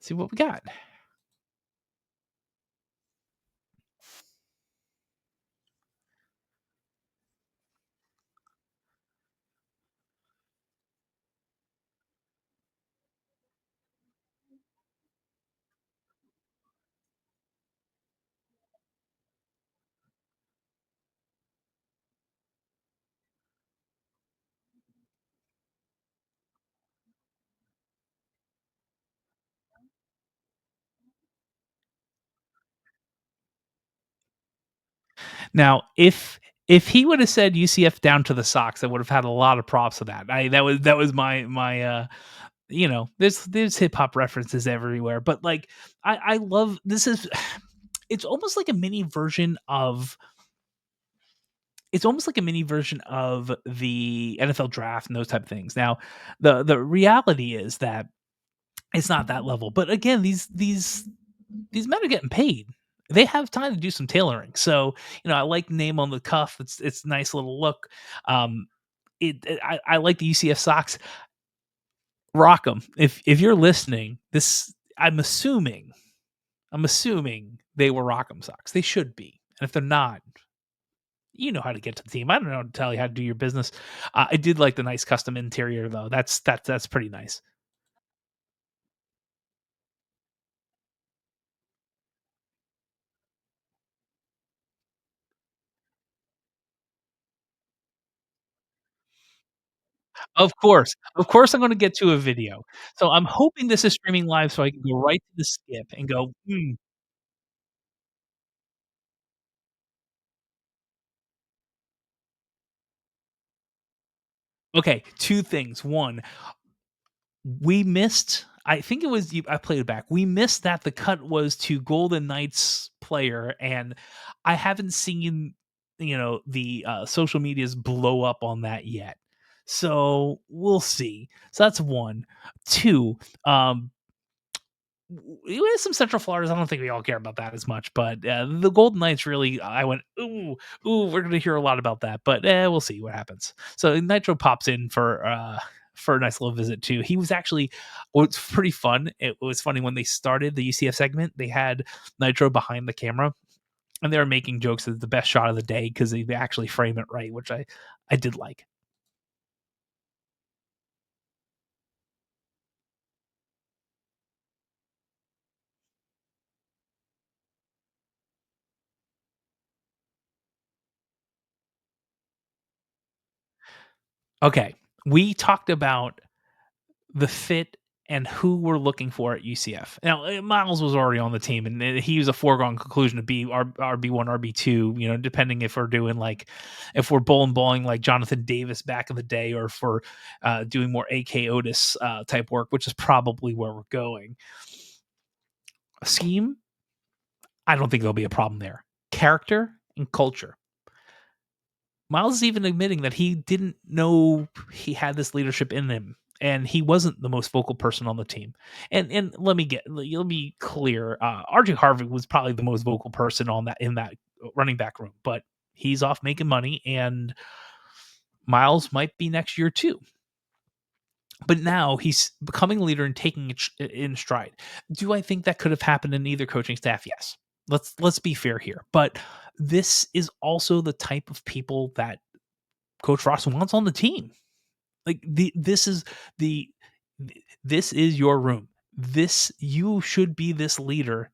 See what we got. Now, if he would have said UCF down to the socks, I would have had a lot of props for that. That was my there's hip hop references everywhere, but like I love this is it's almost like a mini version of it's almost like a mini version of the NFL draft and those type of things. Now, the reality is that it's not that level, but again, these men are getting paid. They have time to do some tailoring. So, I like name on the cuff. It's a nice little look. Um, I like the UCF socks. Rock them. If you're listening, this I'm assuming they were Rock'em socks. They should be. And if they're not, you know how to get to the team. I don't know how to tell you how to do your business. I did like the nice custom interior though. That's pretty nice. Of course, I'm going to get to a video. So I'm hoping this is streaming live, so I can go right to the skip and go. Okay, two things. One, we missed. I think it was you. I played it back. We missed that the cut was to Golden Knights player, and I haven't seen the social medias blow up on that yet. So we'll see. So that's one. Two. We have some Central Floridas. I don't think we all care about that as much, but the Golden Knights really. I went ooh. We're going to hear a lot about that, but we'll see what happens. So Nitro pops in for a nice little visit too. He was actually, it's pretty fun. It was funny when they started the UCF segment. They had Nitro behind the camera, and they were making jokes that it's the best shot of the day because they actually frame it right, which I did like. Okay, we talked about the fit and who we're looking for at UCF. Now, Miles was already on the team, and he was a foregone conclusion to be RB1, RB2. Depending if we're doing like if we're bowling like Jonathan Davis back in the day, or if we're doing more AK Otis type work, which is probably where we're going. Scheme, I don't think there'll be a problem there. Character and culture. Miles is even admitting that he didn't know he had this leadership in him, and he wasn't the most vocal person on the team. And let me clear. RJ Harvey was probably the most vocal person on that in that running back room, but he's off making money, and Miles might be next year too. But now he's becoming a leader and taking it in stride. Do I think that could have happened in either coaching staff? Yes. Let's be fair here, but this is also the type of people that Coach Frost wants on the team. Like the this is your room. This you should be this leader.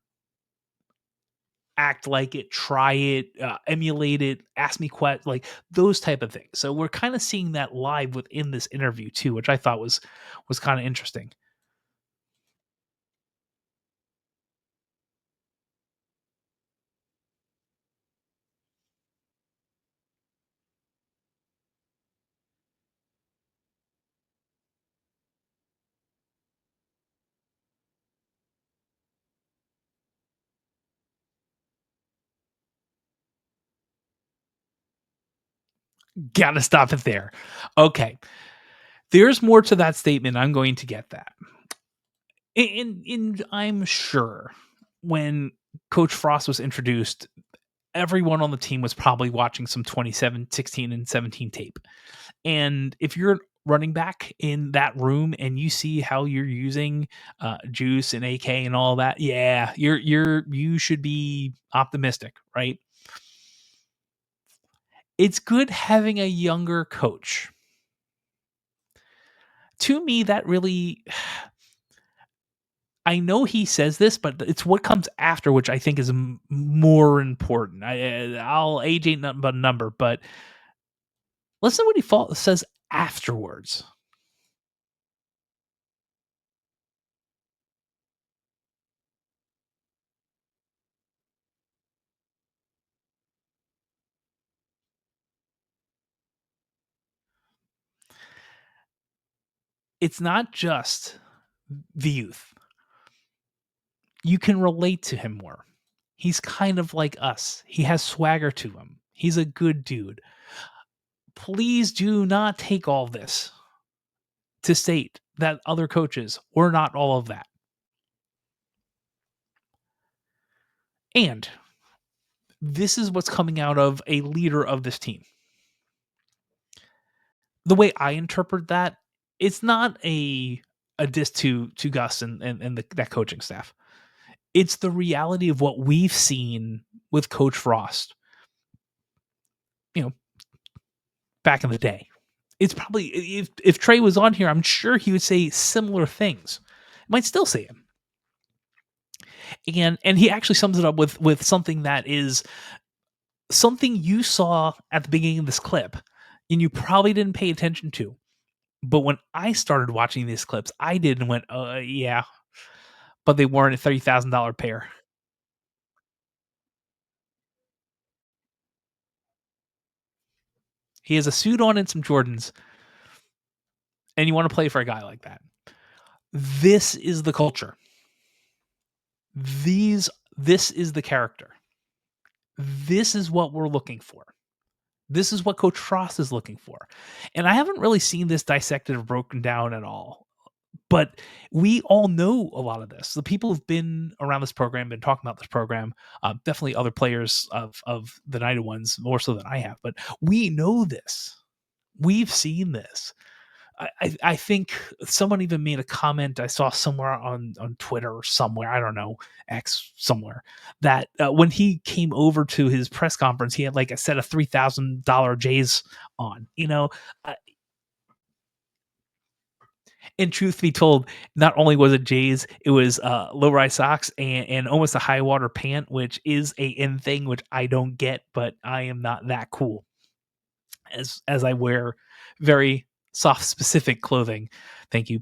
Act like it, try it, emulate it, ask me like those type of things. So we're kind of seeing that live within this interview too, which I thought was kind of interesting. Got to stop it there. Okay, there's more to that statement. I'm going to get that. And I'm sure when Coach Frost was introduced, everyone on the team was probably watching some 16 and 17 tape. And if you're a running back in that room and you see how you're using Juice and AK and all that, yeah, you should be optimistic, right? It's good having a younger coach. To me, that really I know he says this, but it's what comes after, which I think is more important. I'll age ain't nothing but a number, but listen to what says afterwards. It's not just the youth. You can relate to him more. He's kind of like us. He has swagger to him. He's a good dude. please do not take all this to state that other coaches were not all of that. And this is what's coming out of a leader of this team. The way I interpret that, it's not a diss to Gus and that coaching staff. It's the reality of what we've seen with Coach Frost, back in the day. It's probably, if Trey was on here, I'm sure he would say similar things. Might still say him. And he actually sums it up with something that is something you saw at the beginning of this clip and you probably didn't pay attention to. But when I started watching these clips, I did and went, yeah, but they weren't a $30,000 pair. He has a suit on and some Jordans, and you want to play for a guy like that. This is the culture. This is the character. This is what we're looking for. This is what Coach Frost is looking for. And I haven't really seen this dissected or broken down at all. But we all know a lot of this. The people who've been around this program, been talking about this program, definitely other players of the United ones, more so than I have. But we know this. We've seen this. I think someone even made a comment I saw somewhere on Twitter or somewhere, I don't know, X somewhere, that when he came over to his press conference, he had like a set of $3,000 J's on, and truth be told, not only was it J's, it was low-rise socks and almost a high water pant, which is a in thing, which I don't get, but I am not that cool as I wear very soft specific clothing. Thank you.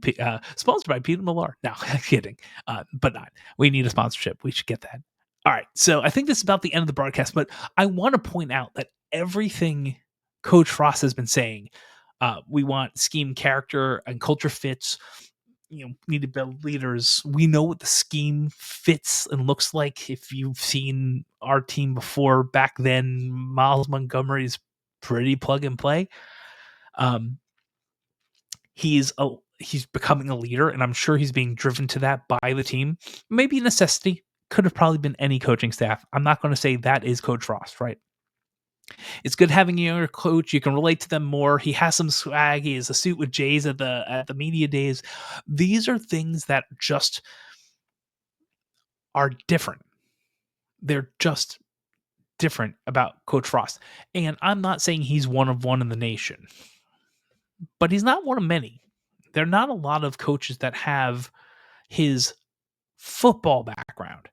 Sponsored by Peter Millar. No, kidding. But not. We need a sponsorship. We should get that. All right. So I think this is about the end of the broadcast, but I want to point out that everything Coach Frost has been saying, we want scheme, character, and culture fits. Need to build leaders. We know what the scheme fits and looks like. If you've seen our team before, back then, Myles Montgomery's pretty plug and play. He's becoming a leader, and I'm sure he's being driven to that by the team. Maybe necessity. Could have probably been any coaching staff. I'm not going to say that is Coach Frost, right? It's good having a younger coach. You can relate to them more. He has some swag. He has a suit with Jays at the media days. These are things that just are different. They're just different about Coach Frost. And I'm not saying he's one of one in the nation, but he's not one of many. There are not a lot of coaches that have his football background,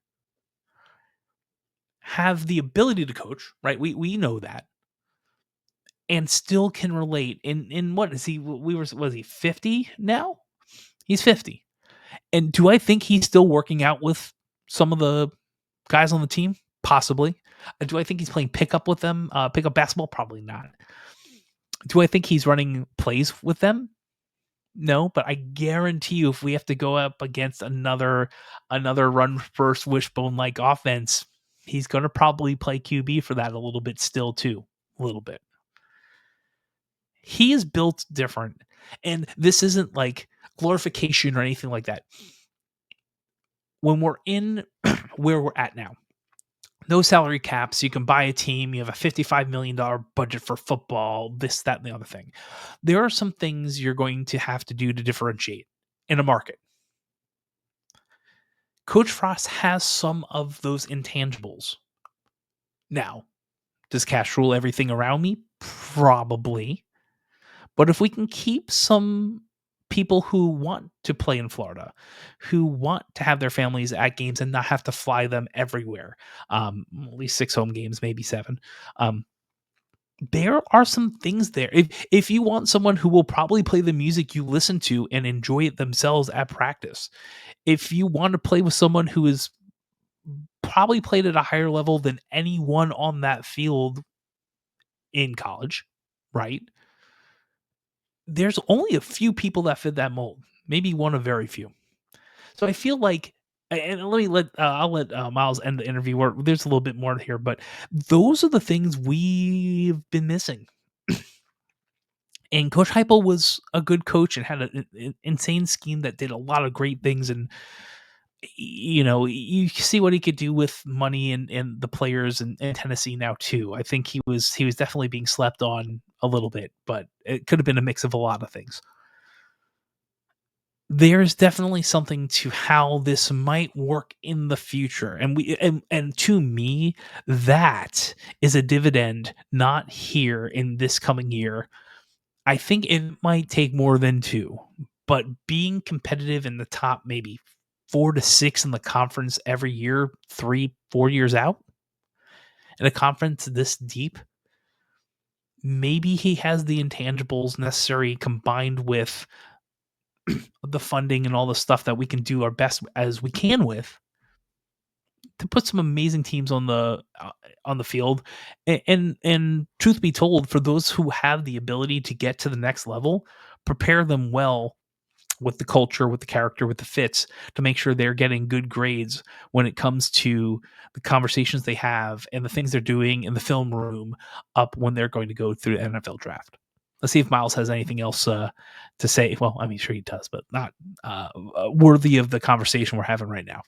have the ability to coach, right? We know that, and still can relate. In what is he? Was he 50 now? He's 50. And do I think he's still working out with some of the guys on the team? Possibly. Do I think he's playing pickup with them? Pickup basketball? Probably not. Do I think he's running plays with them? No, but I guarantee you, if we have to go up against another run first wishbone like offense, he's going to probably play QB for that a little bit still too. A little bit. He is built different, and this isn't like glorification or anything like that. When we're in where we're at now, no salary caps, you can buy a team, you have a $55 million budget for football, this, that, and the other thing. There are some things you're going to have to do to differentiate in a market. Coach Frost has some of those intangibles. Now, does cash rule everything around me? Probably. But if we can keep some people who want to play in Florida, who want to have their families at games and not have to fly them everywhere, at least 6 home games, maybe 7. There are some things there. If you want someone who will probably play the music you listen to and enjoy it themselves at practice, if you want to play with someone who is probably played at a higher level than anyone on that field in college, right? There's only a few people that fit that mold, maybe one of very few. So I feel like, and I'll let Myles end the interview. Where there's a little bit more here, but those are the things we've been missing. And Coach Heupel was a good coach and had an insane scheme that did a lot of great things. And you see what he could do with money and the players in Tennessee now too. I think he was definitely being slept on a little bit, but it could have been a mix of a lot of things. There's definitely something to how this might work in the future, and to me, that is a dividend not here in this coming year. I think it might take more than 2, but being competitive in the top maybe 4 to 6 in the conference every year, 3, 4 years out, in a conference this deep, maybe he has the intangibles necessary combined with the funding and all the stuff that we can do our best as we can with to put some amazing teams on the field. And truth be told, for those who have the ability to get to the next level, prepare them well with the culture, with the character, with the fits to make sure they're getting good grades when it comes to the conversations they have and the things they're doing in the film room up when they're going to go through the NFL draft. Let's see if Miles has anything else to say. Well, I mean, sure he does, but not worthy of the conversation we're having right now.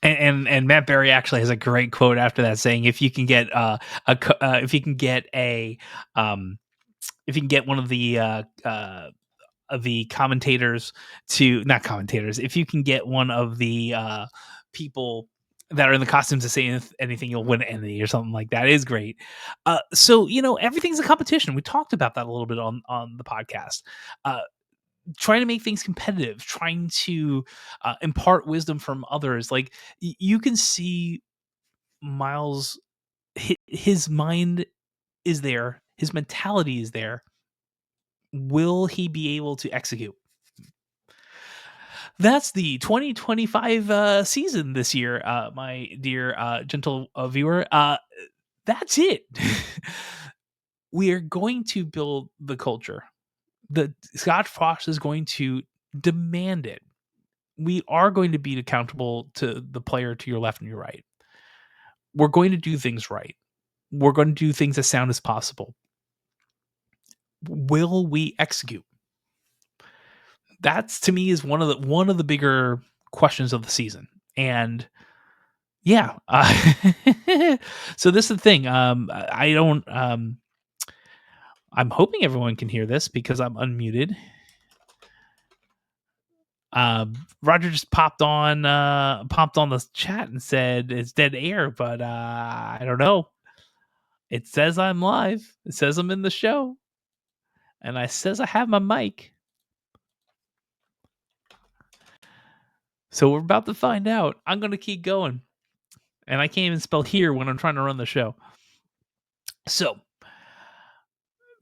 And Matt Berry actually has a great quote after that saying, "If you can get if you can get a if you can get one of the commentators to not commentators, if you can get one of the people that are in the costumes to say anything, you'll win anything or something like that." It is great. So everything's a competition. We talked about that a little bit on the podcast. Uh, Trying to make things competitive, trying to impart wisdom from others. Like you can see Miles, his mind is there, his mentality is there. Will he be able to execute? That's the 2025 season this year, my dear gentle viewer. That's it. We are going to build the culture. The Scott Frost is going to demand it. We are going to be accountable to the player to your left and your right. We're going to do things right. We're going to do things as sound as possible. Will we execute? That's to me is one of the bigger questions of the season. And yeah, so this is the thing. I don't. I'm hoping everyone can hear this because I'm unmuted. Roger just popped on the chat and said it's dead air, but I don't know. It says I'm live. It says I'm in the show, and I says I have my mic. So we're about to find out. I'm gonna keep going, and I can't even spell here when I'm trying to run the show. So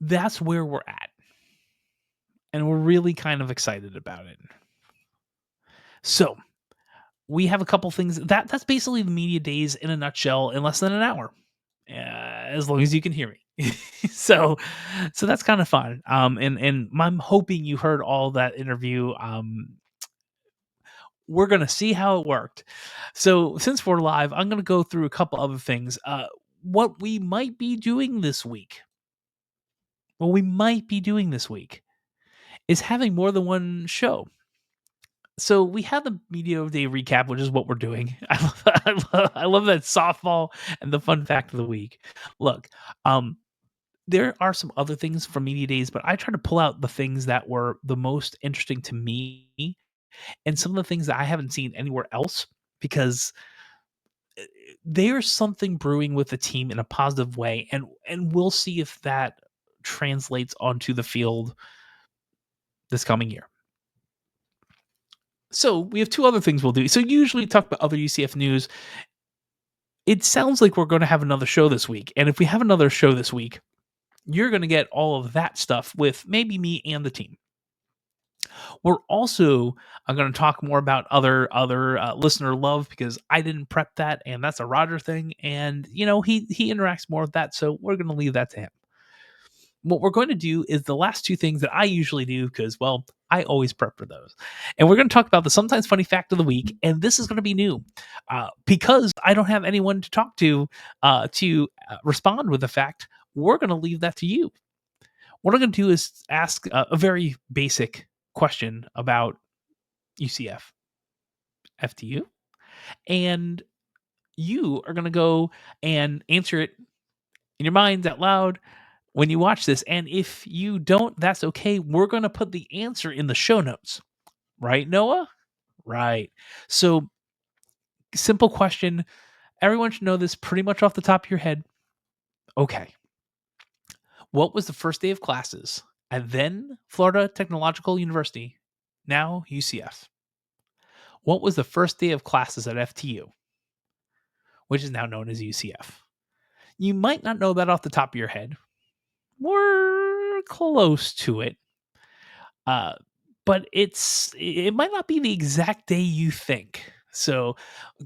that's where we're at, and we're really kind of excited about it. So we have a couple things that's basically the media days in a nutshell in less than an hour, as long as you can hear me. so so that's kind of fun. And I'm hoping you heard all that interview. We're gonna see how it worked. So since we're live, I'm gonna go through a couple other things. What we might be doing this week. what we might be doing this week is having more than one show. So we have the media day recap, which is what we're doing. I love that softball and the fun fact of the week. Look, there are some other things from media days, but I try to pull out the things that were the most interesting to me and some of the things that I haven't seen anywhere else because there's something brewing with the team in a positive way, and we'll see if that translates onto the field this coming year. So we have two other things we'll do. So usually talk about other UCF news. It sounds like we're going to have another show this week, and if we have another show this week, you're going to get all of that stuff with maybe me and the team. We're also going to talk more about other listener love because I didn't prep that, and that's a Roger thing, and he interacts more with that, so we're going to leave that to him. What we're going to do is the last two things that I usually do because, well, I always prep for those. And we're going to talk about the sometimes funny fact of the week. And this is going to be new because I don't have anyone to talk to respond with the fact. We're going to leave that to you. What I'm going to do is ask a very basic question about UCF, FTU, and you are going to go and answer it in your minds out loud when you watch this. And if you don't, that's okay. We're going to put the answer in the show notes. Right, Noah? Right. So, simple question. Everyone should know this pretty much off the top of your head. Okay. What was the first day of classes at then Florida Technological University, now UCF? What was the first day of classes at FTU, which is now known as UCF? You might not know that off the top of your head. We're close to it. But it might not be the exact day you think. So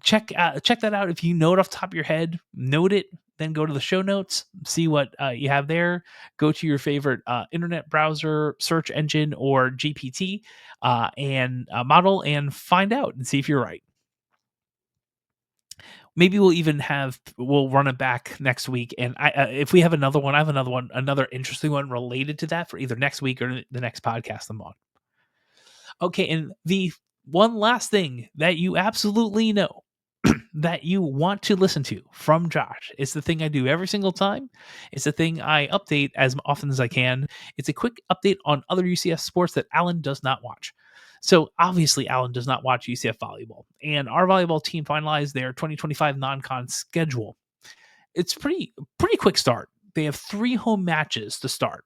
check that out. If you know it off the top of your head, note it, then go to the show notes, see what you have there. Go to your favorite internet browser, search engine, or GPT and model and find out and see if you're right. Maybe we'll run it back next week. And if we have another one, I have another interesting one related to that for either next week or the next podcast I'm on. Okay, and the one last thing that you absolutely know that you want to listen to from Josh. It's the thing I do every single time. It's the thing I update as often as I can. It's a quick update on other UCF sports that Alan does not watch. So obviously Alan does not watch UCF volleyball, and our volleyball team finalized their 2025 non-con schedule. It's pretty quick start. They have 3 home matches to start.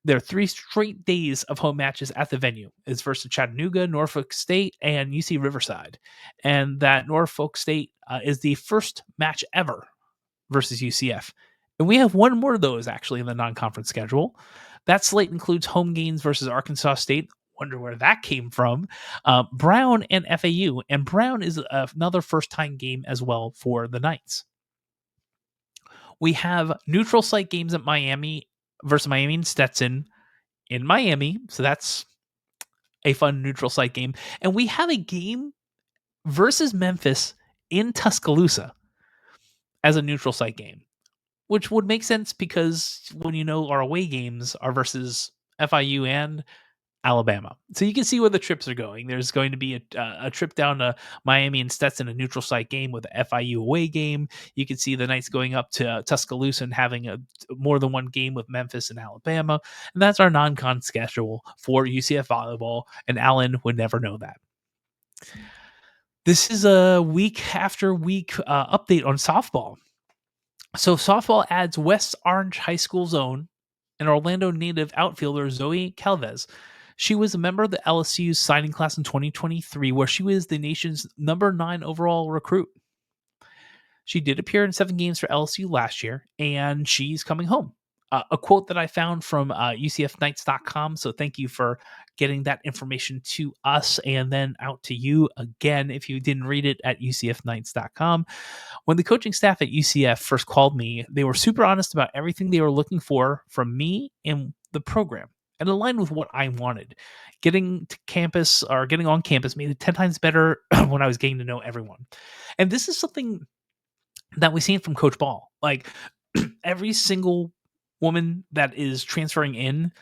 There are 3 straight days of home matches at the venue. It's versus Chattanooga, Norfolk State, and UC Riverside. And that Norfolk State is the first match ever versus UCF. And we have one more of those actually in the non-conference schedule. That slate includes home games versus Arkansas State. Wonder where that came from. Brown and FAU. And Brown is another first-time game as well for the Knights. We have neutral site games at Miami versus Miami and Stetson in Miami. So that's a fun neutral site game. And we have a game versus Memphis in Tuscaloosa as a neutral site game, which would make sense because when our away games are versus FIU and Alabama. So you can see where the trips are going. There's going to be a trip down to Miami and Stetson, a neutral site game with a FIU away game. You can see the Knights going up to Tuscaloosa and having more than one game with Memphis and Alabama. And that's our non-con schedule for UCF volleyball. And Alan would never know that. This is a week after week update on softball. So softball adds West Orange High School's own and Orlando native outfielder Zoe Calvez. She was a member of the LSU's signing class in 2023, where she was the nation's number 9 overall recruit. She did appear in 7 games for LSU last year, and she's coming home. A quote that I found from ucfknights.com, so thank you for getting that information to us and then out to you again if you didn't read it at ucfknights.com. When the coaching staff at UCF first called me, they were super honest about everything they were looking for from me in the program and aligned with what I wanted. Getting to campus or getting on campus made it 10 times better when I was getting to know everyone. And this is something that we've seen from Coach Ball. Like every single woman that is transferring in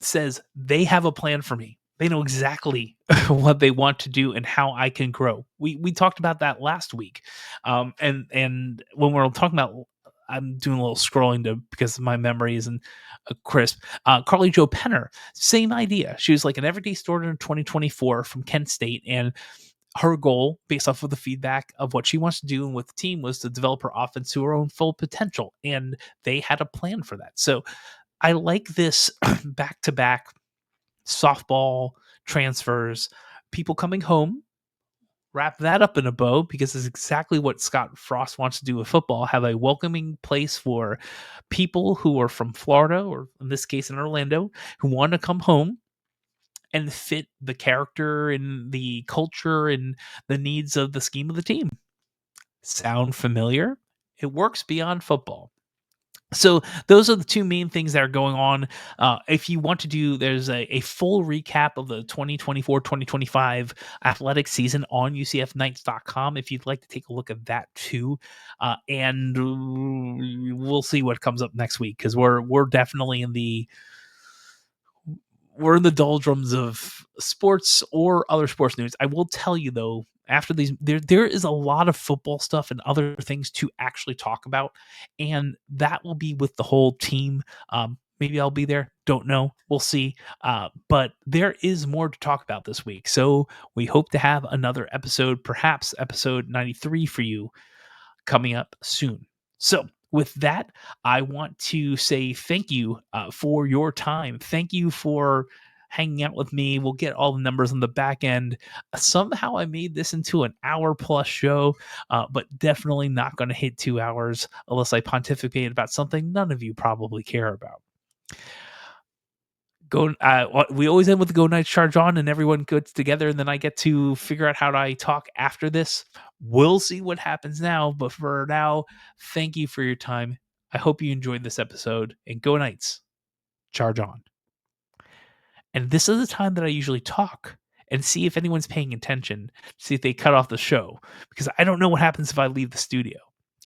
says they have a plan for me. They know exactly what they want to do and how I can grow. We talked about that last week, and when we're talking about, I'm doing a little scrolling to because my memory isn't crisp. Carly Jo Penner, same idea. She was like an everyday starter in 2024 from Kent State, and her goal, based off of the feedback of what she wants to do and with the team, was to develop her offense to her own full potential, and they had a plan for that. So I like this back to back softball transfers, people coming home, wrap that up in a bow because it's exactly what Scottfrost wants to do with football. Have a welcoming place for people who are from Florida, or in this case in Orlando, who want to come home and fit the character and the culture and the needs of the scheme of the team. Sound familiar? It works beyond football. So those are the two main things that are going on. If you want to do, there's a full recap of the 2024-2025 athletic season on ucfknights.com if you'd like to take a look at that too. And we'll see what comes up next week, because we're definitely in the doldrums of sports or other sports news. I will tell you though, after these, there is a lot of football stuff and other things to actually talk about, and that will be with the whole team. Maybe I'll be there. Don't know. We'll see. But there is more to talk about this week, so we hope to have another episode, perhaps episode 93 for you, coming up soon. So with that, I want to say thank you for your time. Thank you for hanging out with me. We'll get all the numbers on the back end. Somehow I made this into an hour plus show, but definitely not going to hit 2 hours unless I pontificate about something none of you probably care about. We always end with the Go Knights Charge On, and everyone gets together, and then I get to figure out how I talk after this. We'll see what happens now, but for now, thank you for your time. I hope you enjoyed this episode, and Go Knights Charge On. And this is the time that I usually talk and see if anyone's paying attention, see if they cut off the show, because I don't know what happens if I leave the studio.